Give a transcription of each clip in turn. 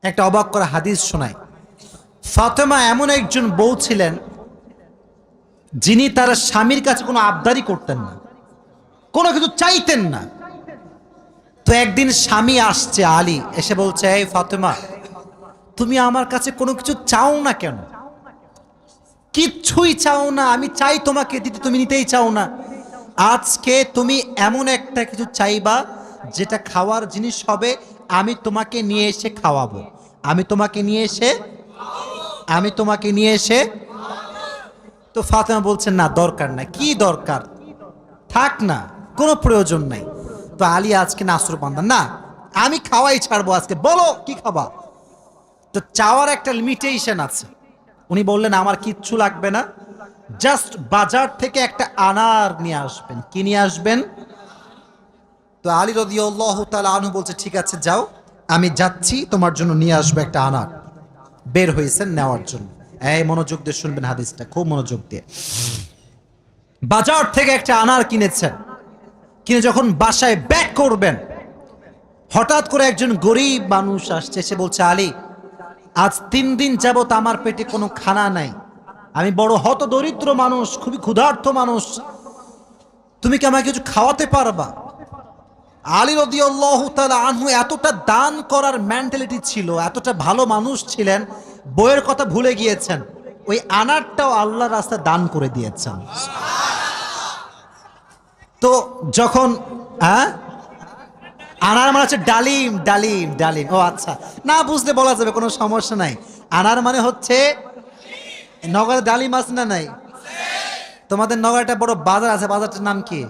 একটা অবাক করা হাদিস শোনায়। ফাতেমা এমন একজন বউ ছিলেন যিনি তার স্বামীর কাছে কোনো আবদারি করতেন না, কোনো কিছু চাইতেন না। তো একদিন স্বামী আসছে, আলী এসে বলছে, এই ফাতেমা, তুমি আমার কাছে কোনো কিছু চাও না কেন? কিচ্ছুই চাও না, আমি চাই তোমাকে দিতে, তুমি নিতেই চাও না। আজকে তুমি এমন একটা কিছু চাইবা যেটা খাওয়ার জিনিস হবে, আমি তোমাকে নিয়ে এসে খাওয়াবো, আমি তোমাকে নিয়ে এসে। তো ফাতেমা বলছেন, না দরকার নাই। কি দরকার, থাক না, কোনো প্রয়োজন নাই। তো আলী আজকে নাসর বান্দা, না আমি খাওয়াই ছাড়বো আজকে, বলো কি খাবা। তো চাওয়ার একটা লিমিটেশন আছে। উনি বললেন, আমার কিচ্ছু লাগবে না, জাস্ট বাজার থেকে একটা আনার নিয়ে আসবেন। কি নিয়ে আসবেন? তো আলী রাদিয়াল্লাহু তাআলা আনহু বলছে, ঠিক আছে যাও, আমি যাচ্ছি, তোমার জন্য নিয়ে আসবো একটা আনার। বের হয়েছেন নেওয়ার জন্য। এই মনোযোগ দিয়ে শুনবেন হাদিসটা, খুব মনোযোগ দিয়ে। বাজার থেকে একটা আনার কিনেছেন, কিনে যখন বাসায় ব্যাক করবেন, হঠাৎ করে একজন গরিব মানুষ আসছে, সে বলছে, আলী, আজ 3 দিন যাবত আমার পেটে কোনো খানা নাই, আমি বড় হতদরিদ্র মানুষ, খুবই ক্ষুধার্ত মানুষ, তুমি কি আমাকে কিছু খাওয়াতে পারবা? আলী রাদিয়াল্লাহু তাআলা আনহু এতটা দান করার মেন্টালিটি ছিল, এতটা ভালো মানুষ ছিলেন, বইয়ের কথা ভুলে গিয়েছেন, ওই আনারটাও আল্লাহর রাস্তায় দান করে দিয়েছেন। তো যখন আনার মানে হচ্ছে ডালিম, ডালিম, ডালিম। ও আচ্ছা, না বুঝতে বলা যাবে, কোনো সমস্যা নাই। আনার মানে হচ্ছে, নগরে ডালিম আছে না নাই? তোমাদের নগরে একটা বড় বাজার আছে, বাজারটার নাম কি?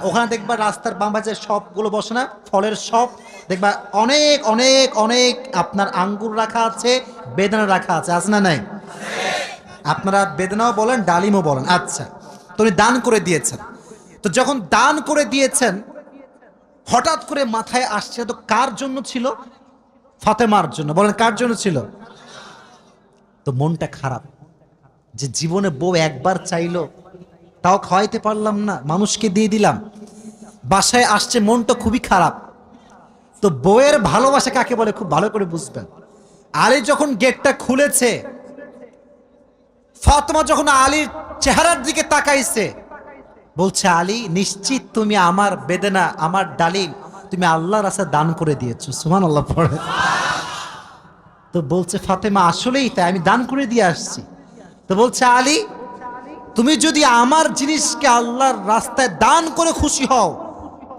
ওখানে দেখবা রাস্তার বাম পাশে শপগুলো বসে না, ফলের শপ, দেখবা অনেক অনেক অনেক আপনার আঙ্গুর রাখা আছে, বেদানা রাখা আছে, আছে না নাই? আপনারা বেদানাও বলেন, ডালিমও বলেন। আচ্ছা, তো উনি দান করে দিয়েছেন। তো যখন দান করে দিয়েছেন, হঠাৎ করে মাথায় আসছে, তো কার জন্য ছিল? ফাতেমার জন্য। বলেন, কার জন্য ছিল? তো মনটা খারাপ যে জীবনে বউ একবার চাইলো, তাও খাওয়াইতে পারলাম না, মানুষকে দিয়ে দিলাম। বাসায় আসছে, মনটা খুবই খারাপ। তো বউয়ের ভালোবাসা কাকে বলে খুব ভালো করে বুঝবেন। আলী যখন গেটটা খুলেছে, ফাতেমা যখন আলীর চেহারার দিকে তাকাইছে, বলছে, আলী, নিশ্চিত তুমি আমার বেদনা, আমার ডালিম তুমি আল্লাহর রাস্তায় দান করে দিয়েছো। সুবহানাল্লাহ পড়ে। তো বলছে ফাতেমা, আসলেই তাই, আমি দান করে দিয়ে আসছি। তো বলছে, আলী, তুমি যদি আমার জিনিসকে আল্লাহর রাস্তায় দান করে খুশি হও,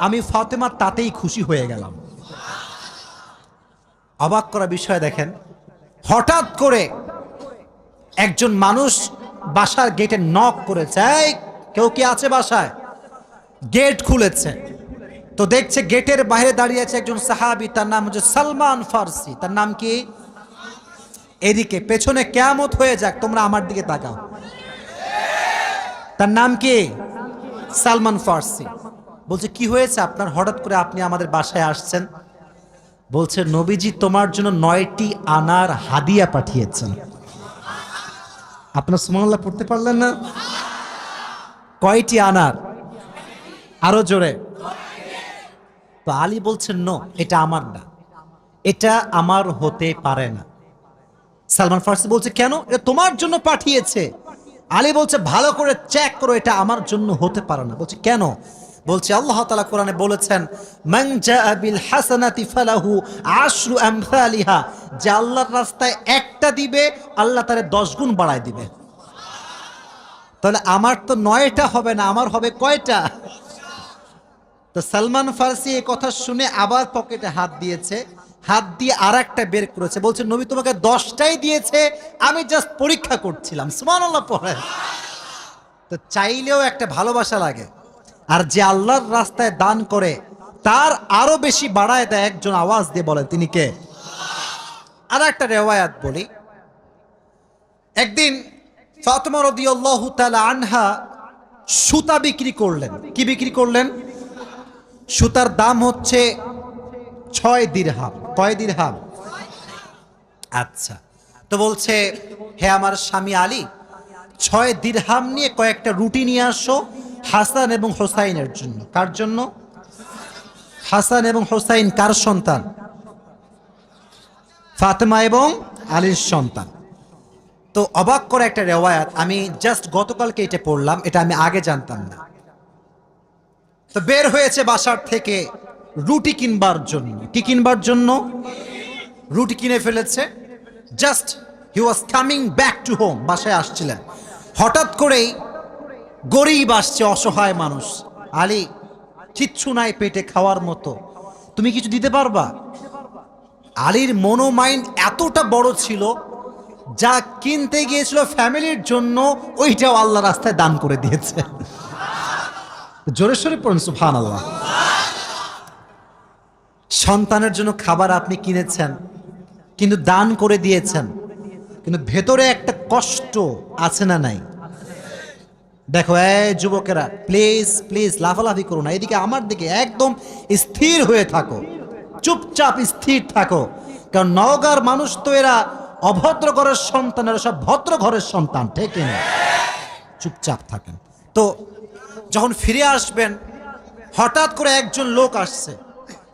আমি ফাতেমা তাতেই খুশি হয়ে গেলাম। অবাক করা বিষয় দেখেন, হঠাৎ করে একজন মানুষ বাসার গেটে নক করেছে, এই কেউ কি আছে বাসায়? গেট খুলেছে, তো দেখছে গেটের বাইরে দাঁড়িয়ে আছে একজন সাহাবী, তার নাম হচ্ছে সালমান ফারসি। তার নাম কি? এদিকে পেছনে কিয়ামত হয়ে যাক, তোমরা আমার দিকে তাকাও। তার নাম কি? সালমান ফারসি। বলছে, কি হয়েছে আপনার, হঠাৎ করে আপনি আমাদের বাসায় আসছেন? বলছে, নবীজি তোমার জন্য 9টি আনার হাদিয়া পাঠিয়েছেন। আপনার সুবহানাল্লাহ পড়তে পারলেন না? কয়টি আনার? আরো জোরে। তো আলী বলছেন, নো, এটা আমার না, এটা আমার হতে পারে না। সালমান ফারসি বলছে, কেন? এটা তোমার জন্য পাঠিয়েছে। আলী বলছে, ভালো করে চেক করো, এটা আমার জন্য হতে পারে না। বলছে, কেন? বলছে, আল্লাহ তাআলা কোরআনে বলেছেন, মান জাআ বিল হাসানাতি ফালাহু আশরু আমসালিহা, যে আল্লাহর রাস্তায় একটা দিবে, আল্লাহ তারে 10 গুণ বাড়ায় দিবে। তাহলে আমার তো 9টা হবে না, আমার হবে কয়টা? তো সালমান ফারসি এই কথা শুনে আবার পকেটে হাত দিয়েছে, হাত দিয়ে আর একটা বের করেছে, বলছে, নবী তোমাকে 10টাই দিয়েছে, আমি জাস্ট পরীক্ষা করছিলাম। সুবহানাল্লাহ পড়ে। তো চাইলেও একটা ভালোবাসা লাগে, আর যে আল্লাহর রাস্তায় দান করে তার আরো বেশি বাড়ায় দেয়। একজন আওয়াজ দিয়ে বলেন, তিনি কে? আর একটা রেওয়ায়াত বলি, একদিন ফাতেমা রাদিয়াল্লাহু তাআলা আনহা সুতা বিক্রি করলেন। কি বিক্রি করলেন? সুতার দাম হচ্ছে 6 দিরহাম। কয় দিরহাম? আচ্ছা, তো বলছে, হে আমার স্বামী আলী, 6 দিরহাম নিয়ে কয়েকটা রুটি নিয়ে আসো হাসান এবং হোসাইনের জন্য। কার জন্য? হাসান এবং হোসাইন কার সন্তান? ফাতেমা এবং আলীর সন্তান। তো অবাক করে একটা রেওয়ায়াত, আমি জাস্ট গতকালকে এটা পড়লাম, এটা আমি আগে জানতাম না। তো বের হয়েছে বাসার থেকে রুটি কিনবার জন্য। কি কিনবার জন্য? রুটি কিনে ফেলেছে। Just he was coming back to home, বাসায় আসছিলেন। হঠাৎ করেই গরিব আসছে, অসহায় মানুষ। আলী, কিচ্ছু নাই পেটে খাওয়ার মতো, তুমি কিছু দিতে পারবা? আলীর মনোমাইন্ড এতটা বড় ছিল, যা কিনতে গিয়েছিল ফ্যামিলির জন্য ওইটাও আল্লাহ রাস্তায় দান করে দিয়েছে। জোরে সোরে পড়ুন সুবহানাল্লাহ। সন্তানের জন্য খাবার আপনি কিনেছেন, কিন্তু দান করে দিয়েছেন, কিন্তু ভেতরে একটা কষ্ট আছে না নাই? দেখো এই যুবকেরা, প্লিজ প্লিজ লাফালাফি করো না, এদিকে আমার দিকে একদম স্থির হয়ে থাকো, চুপচাপ স্থির থাকো। কারণ নওগাঁর মানুষ তো এরা অভদ্র ঘরের সন্তান, এরা সব ভদ্র ঘরের সন্তান, ঠিক না? চুপচাপ থাকেন। তো যখন ফিরে আসবেন, হঠাৎ করে একজন লোক আসছে,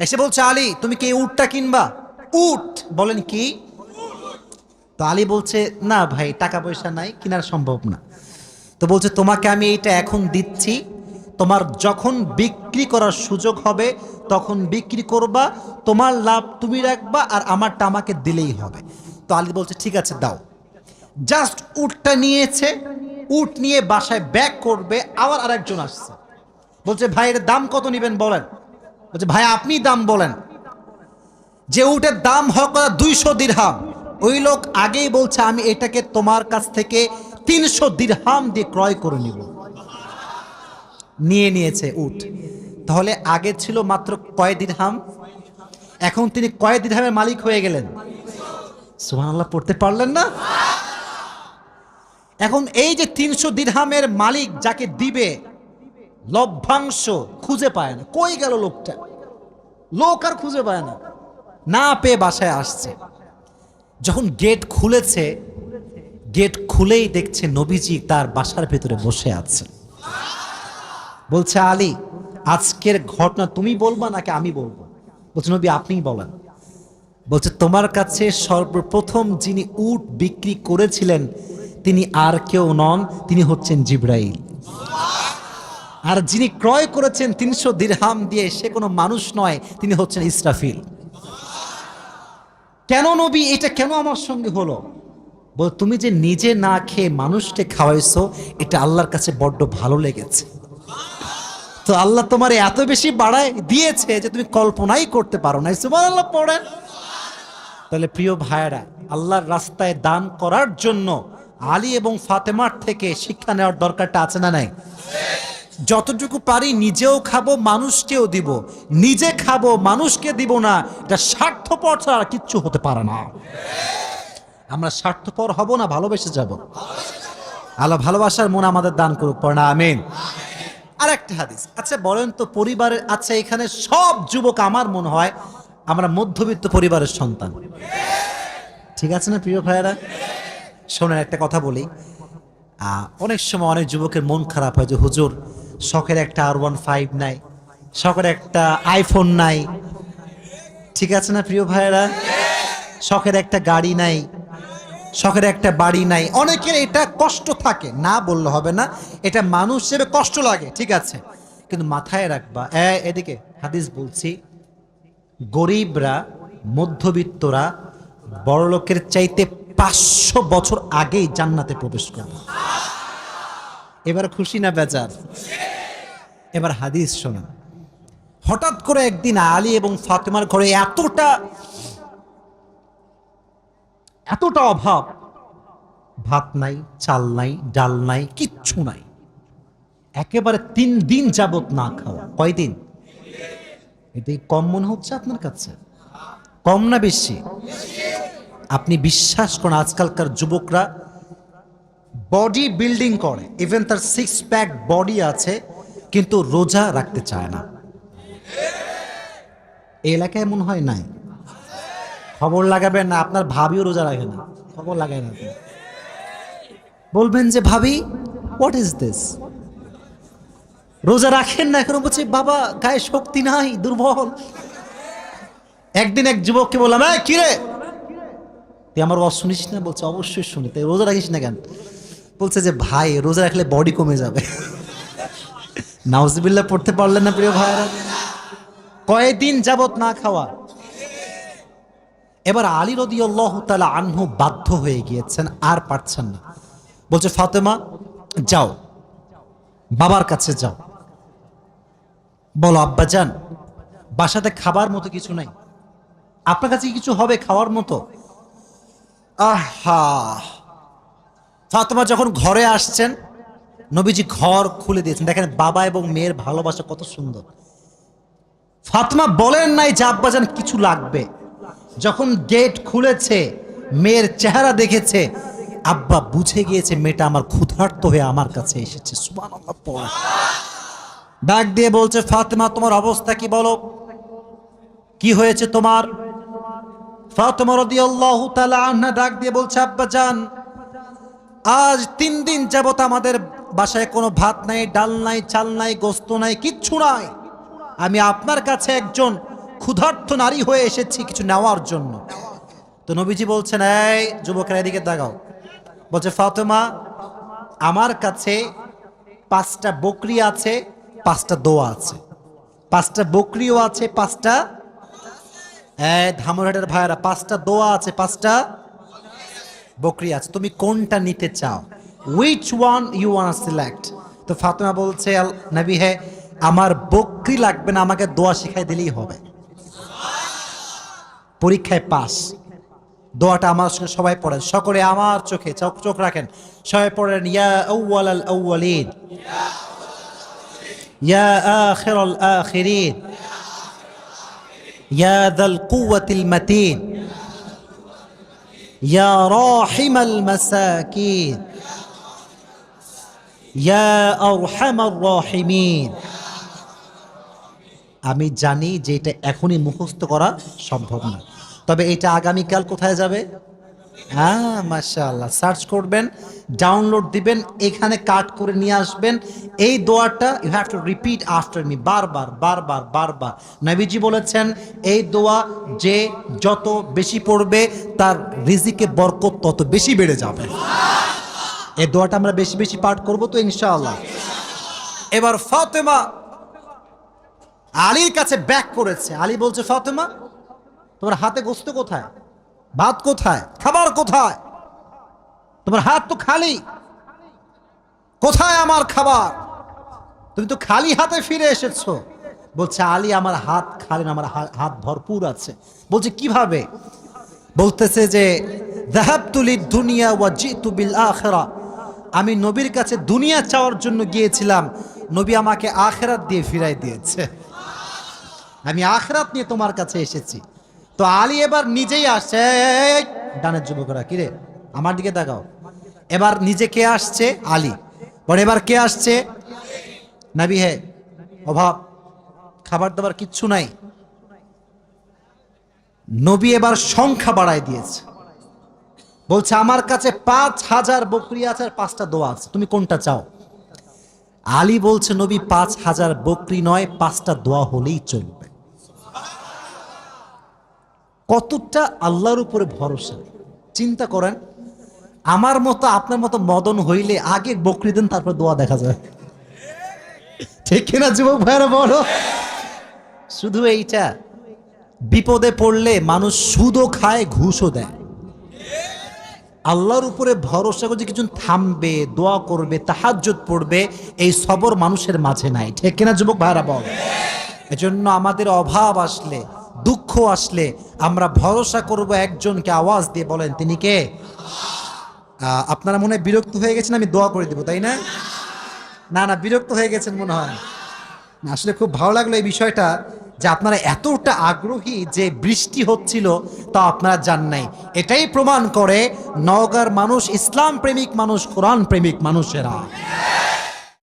এসে বলছে, আলী তুমি কি উটটা কিনবা? উট? বলেন কি? তো আলী বলছে, না ভাই, টাকা পয়সা নাই, কেনার সম্ভব না। তো বলছে, তোমাকে আমি এইটা এখন দিচ্ছি, তোমার যখন বিক্রি করার সুযোগ হবে তখন বিক্রি করবা, তোমার লাভ তুমি রাখবা, আর আমারটা আমাকে দিলেই হবে। তো আলী বলছে, ঠিক আছে দাও। জাস্ট উটটা নিয়েছে, উট নিয়ে বাসায় ব্যাক করবে, আবার আরেকজন আসছে, বলছে, ভাই এর দাম কত নেবেন বলেন? বলছে, ভাই আপনি দাম বলেন। যে উটের দাম হোক 200 দিরহাম, ওই লোক আগেই বলছে, আমি এটাকে তোমার কাছ থেকে 300 দিরহাম দিয়ে ক্রয় করে নিব। নিয়ে নিয়েছে উট। তাহলে আগে ছিল মাত্র কয় দিরহাম, এখন তিনি কয় দিরহামের মালিক হয়ে গেলেন? সুবহানাল্লাহ পড়তে পারলেন না? এখন এই যে 300 দিরহামের মালিক যাকে দিবে, লভ্যাংশ খুঁজে পায় না। কই গেল লোকটা? লোক আর খুঁজে পায় না, না পেয়ে বাসায় আসছে। যখন গেট খুলেছে, গেট খুলেই দেখছে নবীজি তার বাসার ভেতরে বসে আছে। বলছে, আলী আজকের ঘটনা তুমি বলবা নাকি আমি বলবো? বলছে, নবী আপনিই বলেন। বলছে, তোমার কাছে সর্বপ্রথম যিনি উট বিক্রি করেছিলেন তিনি আর কেউ নন, তিনি হচ্ছেন জিবরাইল। আর যিনি ক্রয় করেছেন 300 দিরহাম দিয়ে, সে কোনো মানুষ নয়, তিনি হচ্ছেন ইসরাফিল। কেন নবী, এটা কেন আমার সঙ্গে হলো? বল, তুমি যে নিজে না খেয়ে মানুষকে খাওয়াইছো, এটা আল্লাহর কাছে বড্ড ভালো লেগেছে। তো আল্লাহ তোমার এত বেশি বাড়ায় দিয়েছে যে তুমি কল্পনাই করতে পারো না। সুবহানাল্লাহ পড়েন। তাহলে প্রিয় ভাইয়েরা, আল্লাহর রাস্তায় দান করার জন্য আলী এবং ফাতেমার থেকে শিক্ষা নেওয়ার দরকারটা আছে না নাই? যতটুকু পারি নিজেও খাবো, মানুষকেও দিব। নিজে খাবো, মানুষকে দিব না, এটা স্বার্থপর ছাড়া কিচ্ছু হতে পারে না। আমরা স্বার্থপর হব না, ভালোবেসে যাব। আল্লাহ ভালোবাসার মন আমাদের দান করুক, পড়না আমিন। আর একটা হাদিস, আচ্ছা বলেন তো পরিবারের, আচ্ছা এখানে সব যুবক আমার মনে হয় আমরা মধ্যবিত্ত পরিবারের সন্তান, ঠিক আছে না প্রিয় ভাইয়েরা? শোনেন একটা কথা বলি, অনেক সময় অনেক যুবকের মন খারাপ হয় যে হুজুর শখের একটা R15 নাই, শখের একটা আইফোন নাই, ঠিক আছে না প্রিয় ভাইয়েরা? শখের একটা গাড়ি নাই, শখের একটা বাড়ি নাই। অনেকের এটা কষ্ট থাকে, না বললে হবে না, এটা মানুষ হিসেবে কষ্ট লাগে, ঠিক আছে, কিন্তু মাথায় রাখবা, এদিকে হাদিস বলছি, গরিবরা, মধ্যবিত্তরা বড়লোকের চাইতে 500 বছর আগেই জান্নাতে প্রবেশ করবে। এবার খুশি না বেজার? এবার হাদিস শোনেন। হঠাৎ করে একদিন আলী এবং ফাতেমার ঘরে এতটা অভাব, ভাত নাই, চাল নাই, ডাল নাই, কিচ্ছু নাই, একেবারে 3 দিন যাবত না খাওয়া। কয়দিন? এটাই কম মনে হচ্ছে আপনার কাছে? কম না বেশি? আপনি বিশ্বাস করেন, আজকালকার যুবকরা বডি বিল্ডিং করে, ইভেন তার 6 প্যাক বডি আছে, কিন্তু রোজা রাখতে চায় না। এই এলাকায় মনে হয় নাই? খবর লাগাবেন না, আপনার ভাবিও রোজা রাখে না, খবর লাগায় না। বলবেন যে ভাবি হোয়াট ইজ দিস, রোজা রাখেন না এখন? বলছে বাবা গায়ে শক্তি নাই, দুর্বল। একদিন এক যুবককে বললাম, কি রে তুই আমার ওয়াজ শুনিস না? বলছে অবশ্যই শুনি। তাই রোজা রাখিস না কেন? বলছে যে ভাই রোজা রাখলে বডি কমে যাবে। নাউজুবিল্লাহ পড়তে পারলেন না প্রিয় ভাইরা? কয়েকদিন যাবত না খাওয়া। এবার আলী রাদিয়াল্লাহু তাআলা আনহু বাধ্য হয়ে গিয়েছেন, আর পারছেন না। বলছে ফাতেমা যাও, বাবার কাছে যাও, বলো আব্বাজান বাসাতে খাবার মতো কিছু নাই, আপনার কাছে কিছু হবে খাওয়ার মতো? আহা! ফাতেমা যখন ঘরে আসছেন, নবীজি ঘর খুলে দিয়েছেন। দেখেন বাবা এবং মেয়ের ভালোবাসা কত সুন্দর। ফাতেমা বলেন নাই যে আব্বাজান কিছু লাগবে। যখন গেট খুলেছে, মেয়ের চেহারা দেখেছে, আব্বা বুঝে গিয়েছে মেয়েটা আমার ক্ষুধার্ত হয়ে আমার কাছে এসেছে। সুবহানাল্লাহ পড়ে ডাক দিয়ে বলছে ফাতেমা তোমার অবস্থা কি বলো, কি হয়েছে তোমার? ফাতেমা রাদিয়াল্লাহু তাআলা আনহা ডাক দিয়ে বলছে আব্বাজান আজ 3 দিন যাবত আমাদের বাসায় কোনো ভাত নাই, ডাল নাই, চাল নাই, গোস্ত নাই, কিচ্ছু নাই। আমি আপনার কাছে একজন ক্ষুধার্ত নারী হয়ে এসেছি কিছু নেওয়ার জন্য। তো নবীজি বলছেন এই যুবকেরা এদিকে তাকাও। বলছে ফাতেমা আমার কাছে 5টা বকরি আছে, 5টা দোয়া আছে। 5টা বকরিও আছে, 5টা ধামরাটের ভাইয়েরা 5টা দোয়া আছে, 5টা বকরি আছে। তুমি কোনটা নিতে চাও? Which one you want select? তো ফাতেমা বলছে নবী হে আমার বকরি লাগবে না, আমাকে দোয়া শিখাই দিলেই হবে। পরীক্ষায় পাস। দোয়াটা আমার সঙ্গে সবাই পড়েন, সকলে আমার চোখে চোখ রাখেন, সবাই পড়েন ইয়া আউয়ালাল আউয়ালিন ইয়া আখিরাল আখিরিন ইয়া যাল কুওয়াতিল মাতিন ইয়া রাহিমাল মাসাকিন ইয়া আরহামার রাহিমিন। আমি জানি যে এটা এখনই মুখস্থ করা সম্ভব না, তবে এটা আগামীকাল কোথায় যাবে? হ্যাঁ মাশাআল্লাহ, সার্চ করবেন, ডাউনলোড দিবেন, এখানে কাট করে নিয়ে আসবেন। এই দোয়াটা you have to repeat after me, বারবার বারবার বারবার। নবীজি বলেছেন এই দোয়া যে যত বেশি পড়বে তার রিজিকে বরকত তত বেশি বেড়ে যাবে। এই দোয়াটা আমরা বেশি বেশি পাঠ করব তো ইনশাআল্লাহ। এবার ফাতেমা আলীর কাছে ব্যাক করেছে। আলী বলছে ফাতেমা তোমার হাতে গোস্ত কোথায়, ভাত কোথায়, খাবার কোথায়? তোমার হাত তো খালি, কোথায় আমার খাবার? তুমি তো খালি হাতে ফিরে এসেছো। বলছে আলী আমার হাত খালি না, আমার হাত ভরপুর আছে। বলছে কিভাবে? বলতেছে যে যাহাবতু লিদ-দুনিয়া ওয়া জিতু বিল আখিরা, আমি নবীর কাছে দুনিয়া চাওয়ার জন্য গিয়েছিলাম, নবী আমাকে আখিরাত দিয়ে ফিরাই দিয়েছে। আমি আখিরাত নিয়ে তোমার কাছে এসেছি। তো আলী এবার নিজেই আসছে। ডানের যুবকরা কিরে আমার দিকে তাকাও। এবার নিজে কে আসছে? আলী। পরে এবার কে আসছে? নবী হে অভাব, খাবার দাবার কিচ্ছু নাই। নবী এবার সংখ্যা বাড়ায় দিয়েছে। বলছে আমার কাছে 5000 বকরি আছে আর 5টা দোয়া আছে, তুমি কোনটা চাও? আলী বলছে নবী 5000 বকরি নয়, 5টা দোয়া হলেই চলবে। কতটা আল্লাহর উপরে ভরসা চিন্তা করেন। আমার মতো আপনার মতো মদন হইলে আগে বকরি দেন, তারপর দোয়া দেখা যায়। ঠিক কিনা যুবক ভাইরা বলো? শুধু এইটা, বিপদে পড়লে মানুষ সুদও খায়, ঘুষও দেয়। আল্লাহর উপরে ভরসা করে কিছু থামবে, দোয়া করবে, তাহাজ্জুদ পড়বে, এই সবর মানুষের মাঝে নাই। ঠিক কিনা যুবক ভাইরা বল? এজন্য আমাদের অভাব আসলে, দুঃখ আসলে আমরা ভরসা করব একজনকে। আওয়াজ দিয়ে বলেন তিনি কে? আপনারা মনে হয় বিরক্ত হয়ে গেছেন, আমি দোয়া করে দিব, তাই না? না না, বিরক্ত হয়ে গেছেন মনে হয়। আসলে খুব ভালো লাগলো এই বিষয়টা, যে আপনারা এতটা আগ্রহী যে বৃষ্টি হচ্ছিল তা আপনারা জান নাই। এটাই প্রমাণ করে নওগাঁর মানুষ ইসলাম প্রেমিক মানুষ, কোরআন প্রেমিক মানুষেরা।